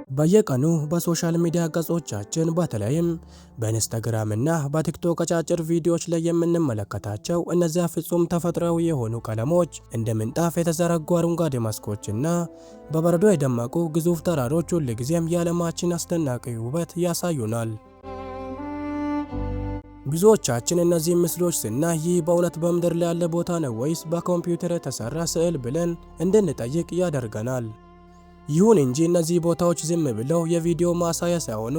በየቀኑ በሶሻል ሚዲያ ገጾቻችን በተለይም በኢንስታግራም እና በቲክቶክ አጫጭር ቪዲዮዎች ላይ የምንመለከታቸው እነዚያ ፍጹም ተፈጥሯዊ የሆኑ ቀለሞች እንደ ምንጣፍ የተዘረጉ አረንጓዴ መስኮችና በበረዶ የደመቁ ግዙፍ ተራሮች ሁልጊዜም የዓለማችን አስደናቂ ውበት ያሳዩናል። ብዙዎቻችን እነዚህ ምስሎች ስናይ ይህ በእውነት በምድር ላይ ያለ ቦታ ነው ወይስ በኮምፒውተር የተሰራ ስዕል ብለን እንድንጠይቅ ያደርገናል። ይሁን እንጂ እነዚህ ቦታዎች ዝም ብለው የቪዲዮ ማሳያ ሳይሆኑ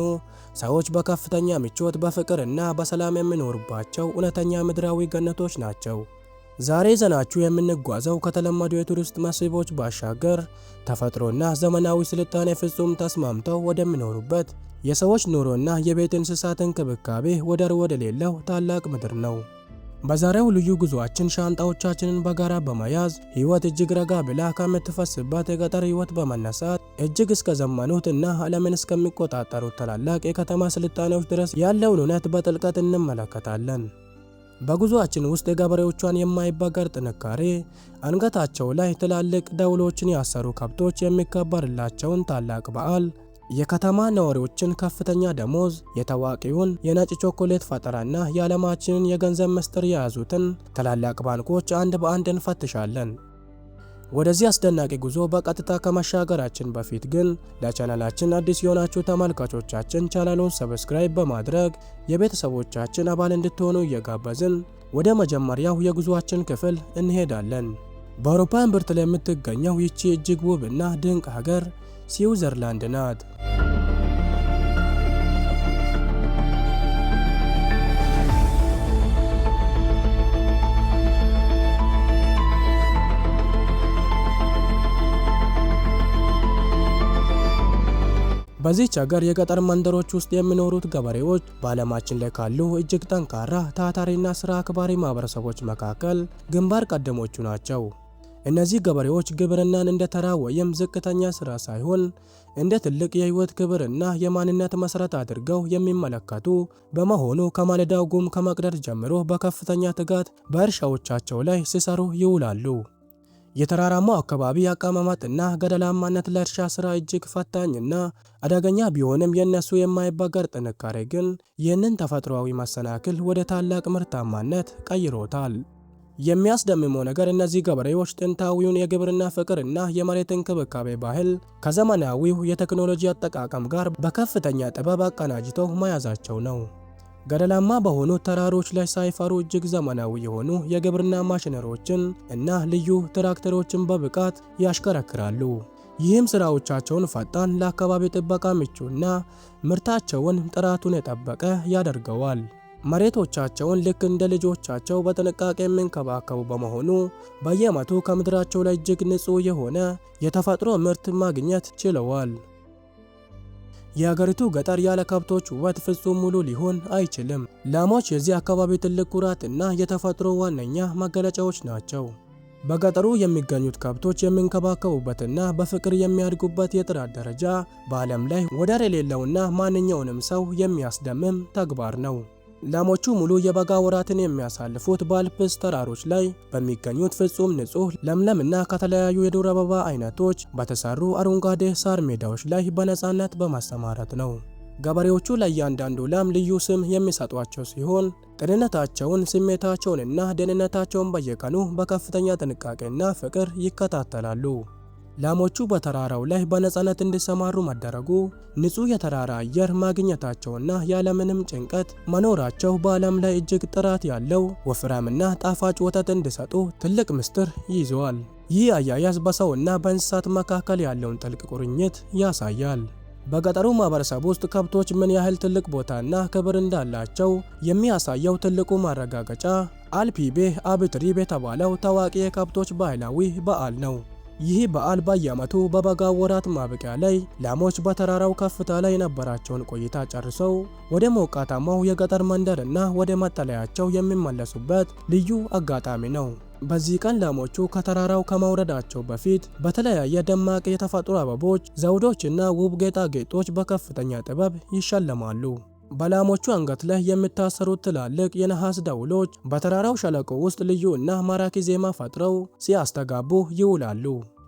ሰዎች በከፍተኛ ምቾት በፍቅር እና በሰላም የሚኖሩባቸው እውነተኛ ምድራዊ ገነቶች ናቸው። ዛሬ ይዘናችሁ የምንጓዘው ከተለመዱ የቱሪስት መስህቦች ባሻገር ተፈጥሮና ዘመናዊ ስልጣኔ ፍጹም ተስማምተው ወደሚኖሩበት የሰዎች ኑሮና የቤት እንስሳት እንክብካቤ ወደር ወደሌለው ታላቅ ምድር ነው። በዛሬው ልዩ ጉዟችን ሻንጣዎቻችንን በጋራ በመያዝ ሕይወት እጅግ ረጋ ብላ ከምትፈስበት የገጠር ሕይወት በመነሳት እጅግ እስከ ዘመኑት እና ዓለምን እስከሚቆጣጠሩት ታላላቅ የከተማ ስልጣኔዎች ድረስ ያለውን እውነት በጥልቀት እንመለከታለን። በጉዟችን ውስጥ የገበሬዎቿን የማይበገር ጥንካሬ፣ አንገታቸው ላይ ትላልቅ ደውሎችን ያሰሩ ከብቶች የሚከበርላቸውን ታላቅ በዓል፣ የከተማ ነዋሪዎችን ከፍተኛ ደሞዝ፣ የታዋቂውን የነጭ ቾኮሌት ፈጠራና የዓለማችንን የገንዘብ ምስጢር የያዙትን ታላላቅ ባንኮች አንድ በአንድ እንፈትሻለን። ወደዚህ አስደናቂ ጉዞ በቀጥታ ከመሻገራችን በፊት ግን ለቻናላችን አዲስ የሆናችሁ ተመልካቾቻችን ቻናሉን ሰብስክራይብ በማድረግ የቤተሰቦቻችን አባል እንድትሆኑ እየጋበዝን ወደ መጀመሪያው የጉዞአችን ክፍል እንሄዳለን። በአውሮፓ እምብርት ላይ የምትገኘው ይቺ እጅግ ውብ እና ድንቅ ሀገር ስዊዘርላንድ ናት። በዚህች ሀገር የገጠር መንደሮች ውስጥ የሚኖሩት ገበሬዎች በዓለማችን ላይ ካሉ እጅግ ጠንካራ ታታሪና ስራ አክባሪ ማህበረሰቦች መካከል ግንባር ቀደሞቹ ናቸው። እነዚህ ገበሬዎች ግብርናን እንደ ተራ ወይም ዝቅተኛ ስራ ሳይሆን እንደ ትልቅ የህይወት ክብርና የማንነት መሰረት አድርገው የሚመለከቱ በመሆኑ ከማለዳው ጉም ከመቅደድ ጀምሮ በከፍተኛ ትጋት በእርሻዎቻቸው ላይ ሲሰሩ ይውላሉ። የተራራማው አካባቢ አቀማመጥና ገደላማነት ለእርሻ ስራ እጅግ ፈታኝና አደገኛ ቢሆንም የነሱ የማይበገር ጥንካሬ ግን ይህንን ተፈጥሯዊ መሰናክል ወደ ታላቅ ምርታማነት ቀይሮታል። የሚያስደምመው ነገር እነዚህ ገበሬዎች ጥንታዊውን የግብርና ፍቅርና የመሬት እንክብካቤ ባህል ከዘመናዊው የቴክኖሎጂ አጠቃቀም ጋር በከፍተኛ ጥበብ አቀናጅተው መያዛቸው ነው። ገደላማ በሆኑ ተራሮች ላይ ሳይፈሩ እጅግ ዘመናዊ የሆኑ የግብርና ማሽነሪዎችን እና ልዩ ትራክተሮችን በብቃት ያሽከረክራሉ። ይህም ስራዎቻቸውን ፈጣን፣ ለአካባቢ ጥበቃ ምቹና ምርታቸውን ጥራቱን የጠበቀ ያደርገዋል። መሬቶቻቸውን ልክ እንደ ልጆቻቸው በጥንቃቄ የሚንከባከቡ በመሆኑ በየዓመቱ ከምድራቸው ላይ እጅግ ንጹህ የሆነ የተፈጥሮ ምርት ማግኘት ችለዋል። የሀገሪቱ ገጠር ያለ ከብቶች ውበት ፍጹም ሙሉ ሊሆን አይችልም። ላሞች የዚህ አካባቢ ትልቅ ኩራት እና የተፈጥሮ ዋነኛ መገለጫዎች ናቸው። በገጠሩ የሚገኙት ከብቶች የሚንከባከቡበትና በፍቅር የሚያድጉበት የጥራት ደረጃ በዓለም ላይ ወደር የሌለውና ማንኛውንም ሰው የሚያስደምም ተግባር ነው። ላሞቹ ሙሉ የበጋ ወራትን የሚያሳልፉት በአልፕስ ተራሮች ላይ በሚገኙት ፍጹም ንጹህ ለምለምና ከተለያዩ የዱር አበባ አይነቶች በተሰሩ አረንጓዴ ሳር ሜዳዎች ላይ በነፃነት በማሰማራት ነው። ገበሬዎቹ ለእያንዳንዱ ላም ልዩ ስም የሚሰጧቸው ሲሆን ጤንነታቸውን፣ ስሜታቸውንና ደህንነታቸውን በየቀኑ በከፍተኛ ጥንቃቄና ፍቅር ይከታተላሉ። ላሞቹ በተራራው ላይ በነፃነት እንዲሰማሩ መደረጉ ንጹህ የተራራ አየር ማግኘታቸውና ያለምንም ጭንቀት መኖራቸው በዓለም ላይ እጅግ ጥራት ያለው ወፍራምና ጣፋጭ ወተት እንዲሰጡ ትልቅ ምስጢር ይዘዋል። ይህ አያያዝ በሰውና በእንስሳት መካከል ያለውን ጥልቅ ቁርኝት ያሳያል። በገጠሩ ማህበረሰብ ውስጥ ከብቶች ምን ያህል ትልቅ ቦታና ክብር እንዳላቸው የሚያሳየው ትልቁ ማረጋገጫ አልፒቤ አብትሪብ የተባለው ታዋቂ የከብቶች ባህላዊ በዓል ነው። ይህ በዓል በየዓመቱ በበጋ ወራት ማብቂያ ላይ ላሞች በተራራው ከፍታ ላይ የነበራቸውን ቆይታ ጨርሰው ወደ ሞቃታማው የገጠር መንደርና ወደ መጠለያቸው የሚመለሱበት ልዩ አጋጣሚ ነው። በዚህ ቀን ላሞቹ ከተራራው ከመውረዳቸው በፊት በተለያየ ደማቅ የተፈጥሮ አበቦች፣ ዘውዶችና ውብ ጌጣጌጦች በከፍተኛ ጥበብ ይሸለማሉ። በላሞቹ አንገት ላይ የሚታሰሩት ትላልቅ የነሐስ ደውሎች በተራራው ሸለቆ ውስጥ ልዩ እና ማራኪ ዜማ ፈጥረው ሲያስተጋቡ ይውላሉ።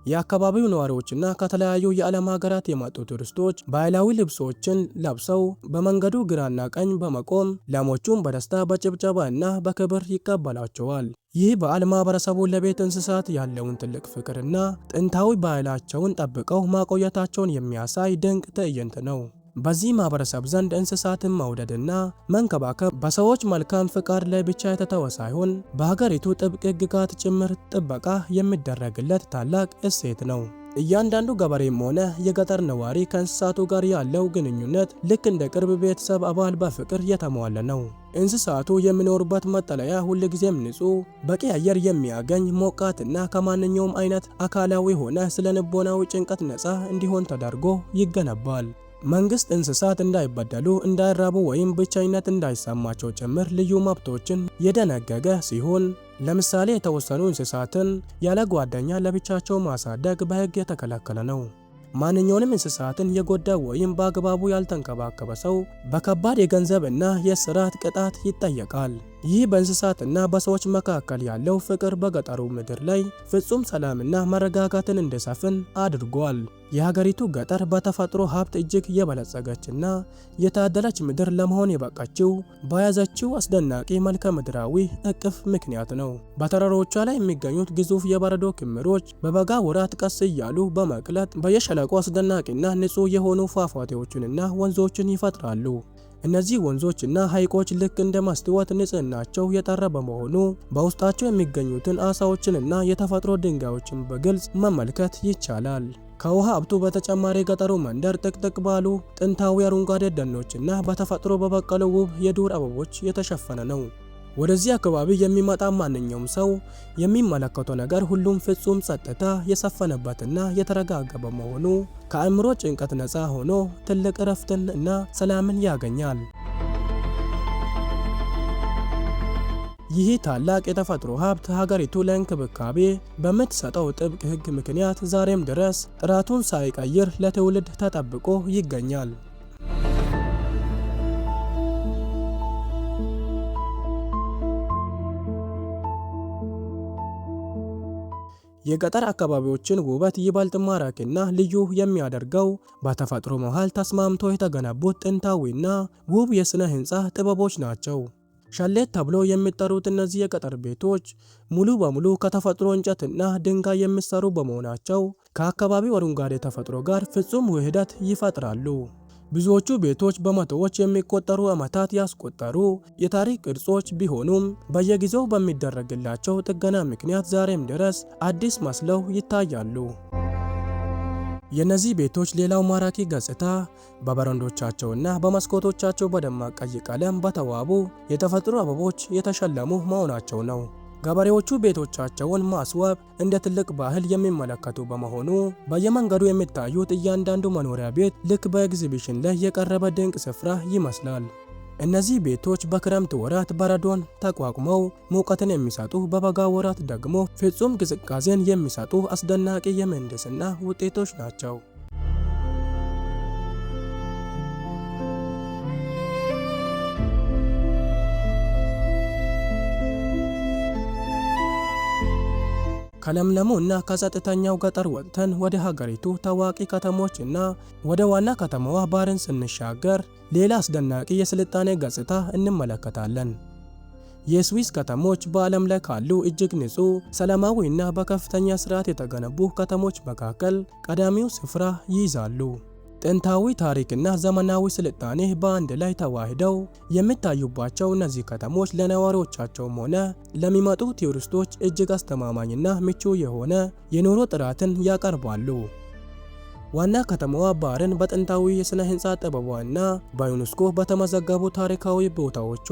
የአካባቢው ነዋሪዎችና ከተለያዩ የዓለም ሀገራት የመጡ ቱሪስቶች ባህላዊ ልብሶችን ለብሰው በመንገዱ ግራና ቀኝ በመቆም ላሞቹን በደስታ በጭብጨባ እና በክብር ይቀበላቸዋል። ይህ በዓል ማህበረሰቡ ለቤት እንስሳት ያለውን ትልቅ ፍቅርና ጥንታዊ ባህላቸውን ጠብቀው ማቆየታቸውን የሚያሳይ ድንቅ ትዕይንት ነው። በዚህ ማህበረሰብ ዘንድ እንስሳትን መውደድና መንከባከብ በሰዎች መልካም ፍቃድ ላይ ብቻ የተተወ ሳይሆን በሀገሪቱ ጥብቅ ሕግጋት ጭምር ጥበቃ የሚደረግለት ታላቅ እሴት ነው። እያንዳንዱ ገበሬም ሆነ የገጠር ነዋሪ ከእንስሳቱ ጋር ያለው ግንኙነት ልክ እንደ ቅርብ ቤተሰብ አባል በፍቅር የተሟላ ነው። እንስሳቱ የሚኖሩበት መጠለያ ሁልጊዜም ንጹህ፣ በቂ አየር የሚያገኝ፣ ሞቃትና ከማንኛውም አይነት አካላዊ ሆነ ስነ ልቦናዊ ጭንቀት ነፃ እንዲሆን ተደርጎ ይገነባል። መንግስት እንስሳት እንዳይበደሉ፣ እንዳይራቡ ወይም ብቸኝነት እንዳይሰማቸው ጭምር ልዩ መብቶችን የደነገገ ሲሆን ለምሳሌ የተወሰኑ እንስሳትን ያለ ጓደኛ ለብቻቸው ማሳደግ በሕግ የተከለከለ ነው። ማንኛውንም እንስሳትን የጎዳ ወይም በአግባቡ ያልተንከባከበ ሰው በከባድ የገንዘብ እና የእስራት ቅጣት ይጠየቃል። ይህ በእንስሳትና በሰዎች መካከል ያለው ፍቅር በገጠሩ ምድር ላይ ፍጹም ሰላምና መረጋጋትን እንዲሰፍን አድርጓል። የሀገሪቱ ገጠር በተፈጥሮ ሀብት እጅግ የበለጸገችና የታደለች ምድር ለመሆን የበቃችው በያዘችው አስደናቂ መልክዓ ምድራዊ እቅፍ ምክንያት ነው። በተራሮቿ ላይ የሚገኙት ግዙፍ የበረዶ ክምሮች በበጋ ወራት ቀስ እያሉ በመቅለጥ በየሸለቆ አስደናቂና ንጹህ የሆኑ ፏፏቴዎችንና ወንዞችን ይፈጥራሉ። እነዚህ ወንዞችና ሐይቆች ልክ እንደ መስታወት ንጽህናቸው የጠራ በመሆኑ በውስጣቸው የሚገኙትን አሳዎችንና የተፈጥሮ ድንጋዮችን በግልጽ መመልከት ይቻላል። ከውሃ ሀብቱ በተጨማሪ ገጠሩ መንደር ጥቅጥቅ ባሉ ጥንታዊ አረንጓዴ ደኖችና በተፈጥሮ በበቀሉ ውብ የዱር አበቦች የተሸፈነ ነው። ወደዚህ አካባቢ የሚመጣ ማንኛውም ሰው የሚመለከተው ነገር ሁሉም ፍጹም ጸጥታ የሰፈነበትና የተረጋጋ በመሆኑ ከአእምሮ ጭንቀት ነፃ ሆኖ ትልቅ እረፍትን እና ሰላምን ያገኛል። ይህ ታላቅ የተፈጥሮ ሀብት ሀገሪቱ ለእንክብካቤ በምትሰጠው ጥብቅ ሕግ ምክንያት ዛሬም ድረስ ጥራቱን ሳይቀይር ለትውልድ ተጠብቆ ይገኛል። የገጠር አካባቢዎችን ውበት ይበልጥ ማራኪና ልዩ የሚያደርገው በተፈጥሮ መሃል ተስማምቶ የተገነቡት ጥንታዊና ውብ የሥነ ሕንፃ ጥበቦች ናቸው። ሸሌት ተብሎ የሚጠሩት እነዚህ የገጠር ቤቶች ሙሉ በሙሉ ከተፈጥሮ እንጨትና ድንጋይ የሚሰሩ በመሆናቸው ከአካባቢው አረንጓዴ ተፈጥሮ ጋር ፍጹም ውህደት ይፈጥራሉ። ብዙዎቹ ቤቶች በመቶዎች የሚቆጠሩ ዓመታት ያስቆጠሩ የታሪክ ቅርጾች ቢሆኑም በየጊዜው በሚደረግላቸው ጥገና ምክንያት ዛሬም ድረስ አዲስ መስለው ይታያሉ። የእነዚህ ቤቶች ሌላው ማራኪ ገጽታ በበረንዶቻቸውና በመስኮቶቻቸው በደማቅ ቀይ ቀለም በተዋቡ የተፈጥሮ አበቦች የተሸለሙ መሆናቸው ነው። ገበሬዎቹ ቤቶቻቸውን ማስዋብ እንደ ትልቅ ባህል የሚመለከቱ በመሆኑ በየመንገዱ የሚታዩት እያንዳንዱ መኖሪያ ቤት ልክ በኤግዚቢሽን ላይ የቀረበ ድንቅ ስፍራ ይመስላል። እነዚህ ቤቶች በክረምት ወራት በረዶን ተቋቁመው ሙቀትን የሚሰጡ፣ በበጋ ወራት ደግሞ ፍጹም ቅዝቃዜን የሚሰጡ አስደናቂ የምህንድስና ውጤቶች ናቸው። ከለምለሙ እና ከጸጥተኛው ገጠር ወጥተን ወደ ሀገሪቱ ታዋቂ ከተሞች እና ወደ ዋና ከተማዋ ባርን ስንሻገር ሌላ አስደናቂ የስልጣኔ ገጽታ እንመለከታለን። የስዊስ ከተሞች በዓለም ላይ ካሉ እጅግ ንጹህ፣ ሰላማዊ እና በከፍተኛ ስርዓት የተገነቡ ከተሞች መካከል ቀዳሚው ስፍራ ይይዛሉ። ጥንታዊ ታሪክና ዘመናዊ ስልጣኔ በአንድ ላይ ተዋህደው የሚታዩባቸው እነዚህ ከተሞች ለነዋሪዎቻቸውም ሆነ ለሚመጡ ቱሪስቶች እጅግ አስተማማኝና ምቹ የሆነ የኑሮ ጥራትን ያቀርባሉ። ዋና ከተማዋ ባርን በጥንታዊ የሥነ ሕንፃ ጥበቧና በዩኔስኮ በተመዘገቡ ታሪካዊ ቦታዎቿ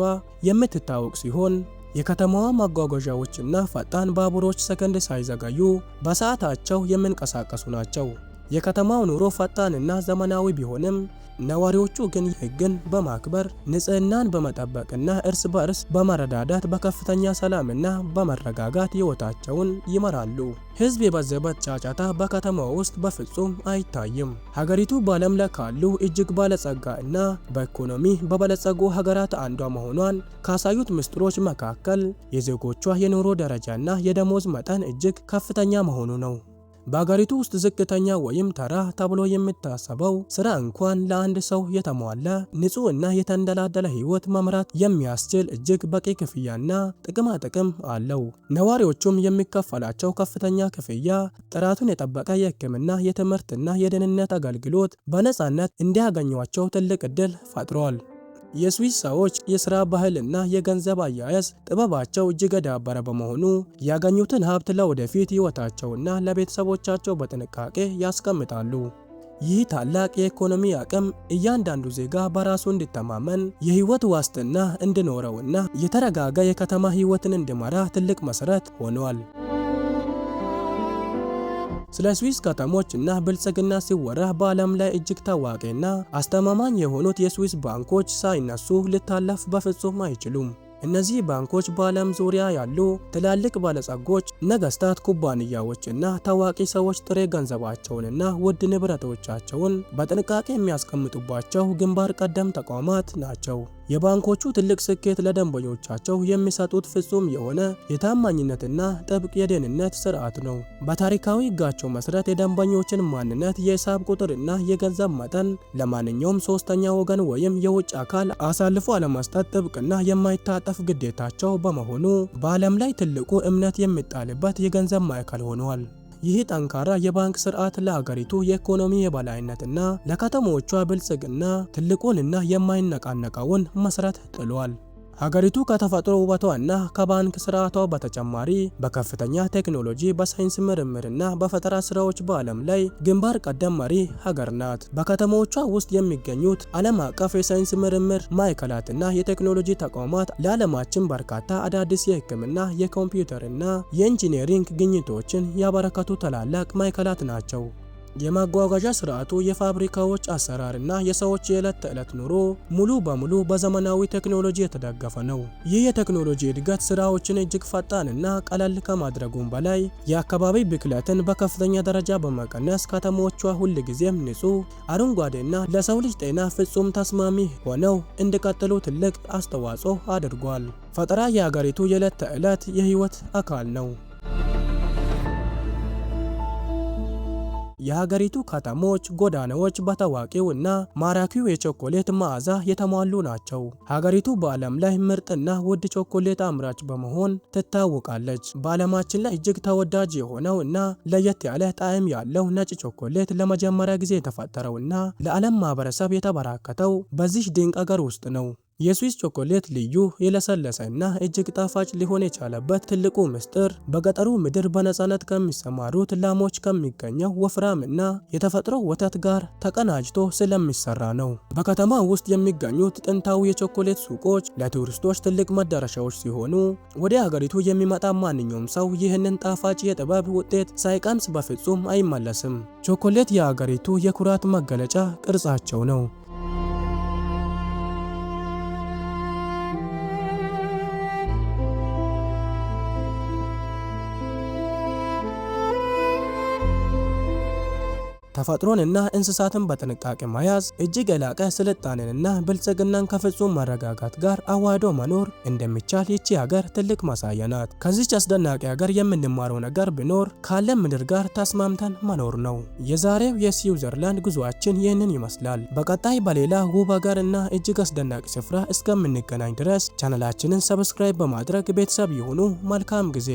የምትታወቅ ሲሆን የከተማዋ ማጓጓዣዎችና ፈጣን ባቡሮች ሰከንድ ሳይዘገዩ በሰዓታቸው የሚንቀሳቀሱ ናቸው። የከተማው ኑሮ ፈጣንና ዘመናዊ ቢሆንም ነዋሪዎቹ ግን ሕግን በማክበር ንጽህናን በመጠበቅና እርስ በርስ በመረዳዳት በከፍተኛ ሰላምና በመረጋጋት ሕይወታቸውን ይመራሉ። ሕዝብ የበዛበት ጫጫታ በከተማው ውስጥ በፍጹም አይታይም። ሀገሪቱ በዓለም ላይ ካሉ እጅግ ባለጸጋ እና በኢኮኖሚ በበለጸጉ ሀገራት አንዷ መሆኗን ካሳዩት ምስጢሮች መካከል የዜጎቿ የኑሮ ደረጃና የደሞዝ መጠን እጅግ ከፍተኛ መሆኑ ነው። በአገሪቱ ውስጥ ዝቅተኛ ወይም ተራ ተብሎ የሚታሰበው ስራ እንኳን ለአንድ ሰው የተሟላ ንጹህ እና የተንደላደለ ህይወት መምራት የሚያስችል እጅግ በቂ ክፍያና ጥቅማ ጥቅም አለው። ነዋሪዎቹም የሚከፈላቸው ከፍተኛ ክፍያ ጥራቱን የጠበቀ የህክምና፣ የትምህርትና የደህንነት አገልግሎት በነፃነት እንዲያገኟቸው ትልቅ ዕድል ፈጥሯል። የስዊስ ሰዎች የሥራ ባህልና የገንዘብ አያያዝ ጥበባቸው እጅግ የዳበረ በመሆኑ ያገኙትን ሀብት ለወደፊት ህይወታቸውና ለቤተሰቦቻቸው በጥንቃቄ ያስቀምጣሉ። ይህ ታላቅ የኢኮኖሚ አቅም እያንዳንዱ ዜጋ በራሱ እንዲተማመን፣ የህይወት ዋስትና እንዲኖረውና የተረጋጋ የከተማ ህይወትን እንዲመራ ትልቅ መሰረት ሆኗል። ስለ ስዊስ ከተሞች እና ብልጽግና ሲወራ በዓለም ላይ እጅግ ታዋቂና አስተማማኝ የሆኑት የስዊስ ባንኮች ሳይነሱ ሊታለፍ በፍጹም አይችሉም። እነዚህ ባንኮች በዓለም ዙሪያ ያሉ ትላልቅ ባለጸጎች፣ ነገስታት፣ ኩባንያዎችና ታዋቂ ሰዎች ጥሬ ገንዘባቸውንና ውድ ንብረቶቻቸውን በጥንቃቄ የሚያስቀምጡባቸው ግንባር ቀደም ተቋማት ናቸው። የባንኮቹ ትልቅ ስኬት ለደንበኞቻቸው የሚሰጡት ፍጹም የሆነ የታማኝነትና ጥብቅ የደህንነት ስርዓት ነው። በታሪካዊ ሕጋቸው መሰረት የደንበኞችን ማንነት፣ የሂሳብ ቁጥርና የገንዘብ መጠን ለማንኛውም ሶስተኛ ወገን ወይም የውጭ አካል አሳልፎ አለመስጠት ጥብቅና የማይታጠፍ ግዴታቸው በመሆኑ በዓለም ላይ ትልቁ እምነት የሚጣልበት የገንዘብ ማዕከል ሆኗል። ይህ ጠንካራ የባንክ ስርዓት ለአገሪቱ የኢኮኖሚ የበላይነትና ለከተሞቿ ብልጽግና ትልቁንና የማይነቃነቀውን መሰረት ጥሏል። ሀገሪቱ ከተፈጥሮ ውበቷና ከባንክ ስርዓቷ በተጨማሪ በከፍተኛ ቴክኖሎጂ፣ በሳይንስ ምርምርና በፈጠራ ስራዎች በዓለም ላይ ግንባር ቀደም መሪ ሀገር ናት። በከተሞቿ ውስጥ የሚገኙት ዓለም አቀፍ የሳይንስ ምርምር ማዕከላትና የቴክኖሎጂ ተቋማት ለዓለማችን በርካታ አዳዲስ የሕክምና፣ የኮምፒውተርና የኢንጂነሪንግ ግኝቶችን ያበረከቱ ታላላቅ ማዕከላት ናቸው። የማጓጓዣ ስርዓቱ፣ የፋብሪካዎች አሰራርና የሰዎች የዕለት ተዕለት ኑሮ ሙሉ በሙሉ በዘመናዊ ቴክኖሎጂ የተደገፈ ነው። ይህ የቴክኖሎጂ እድገት ስራዎችን እጅግ ፈጣንና ቀላል ከማድረጉም በላይ የአካባቢ ብክለትን በከፍተኛ ደረጃ በመቀነስ ከተሞቿ ሁልጊዜም ንጹህ፣ አረንጓዴና ለሰው ልጅ ጤና ፍጹም ተስማሚ ሆነው እንዲቀጥሉ ትልቅ አስተዋጽኦ አድርጓል። ፈጠራ የአገሪቱ የዕለት ተዕለት የህይወት አካል ነው። የሀገሪቱ ከተሞች ጎዳናዎች በታዋቂው እና ማራኪው የቾኮሌት መዓዛ የተሟሉ ናቸው። ሀገሪቱ በዓለም ላይ ምርጥና ውድ ቾኮሌት አምራች በመሆን ትታወቃለች። በዓለማችን ላይ እጅግ ተወዳጅ የሆነው እና ለየት ያለ ጣዕም ያለው ነጭ ቾኮሌት ለመጀመሪያ ጊዜ የተፈጠረውና ለዓለም ማህበረሰብ የተበራከተው በዚህ ድንቅ አገር ውስጥ ነው። የስዊስ ቾኮሌት ልዩ፣ የለሰለሰ እና እጅግ ጣፋጭ ሊሆን የቻለበት ትልቁ ምስጢር በገጠሩ ምድር በነፃነት ከሚሰማሩት ላሞች ከሚገኘው ወፍራም እና የተፈጥሮ ወተት ጋር ተቀናጅቶ ስለሚሰራ ነው። በከተማ ውስጥ የሚገኙት ጥንታዊ የቾኮሌት ሱቆች ለቱሪስቶች ትልቅ መዳረሻዎች ሲሆኑ ወደ ሀገሪቱ የሚመጣ ማንኛውም ሰው ይህንን ጣፋጭ የጥበብ ውጤት ሳይቀምስ በፍጹም አይመለስም። ቾኮሌት የሀገሪቱ የኩራት መገለጫ ቅርጻቸው ነው። ተፈጥሮንና እንስሳትን በጥንቃቄ መያዝ እጅግ የላቀ ስልጣኔንና ብልጽግናን ከፍጹም መረጋጋት ጋር አዋህዶ መኖር እንደሚቻል ይቺ ሀገር ትልቅ ማሳያ ናት። ከዚች አስደናቂ ሀገር የምንማረው ነገር ቢኖር ከዓለም ምድር ጋር ተስማምተን መኖር ነው። የዛሬው የስዊዘርላንድ ጉዞአችን ይህንን ይመስላል። በቀጣይ በሌላ ውብ ሀገር እና እጅግ አስደናቂ ስፍራ እስከምንገናኝ ድረስ ቻናላችንን ሰብስክራይብ በማድረግ ቤተሰብ ይሁኑ። መልካም ጊዜ።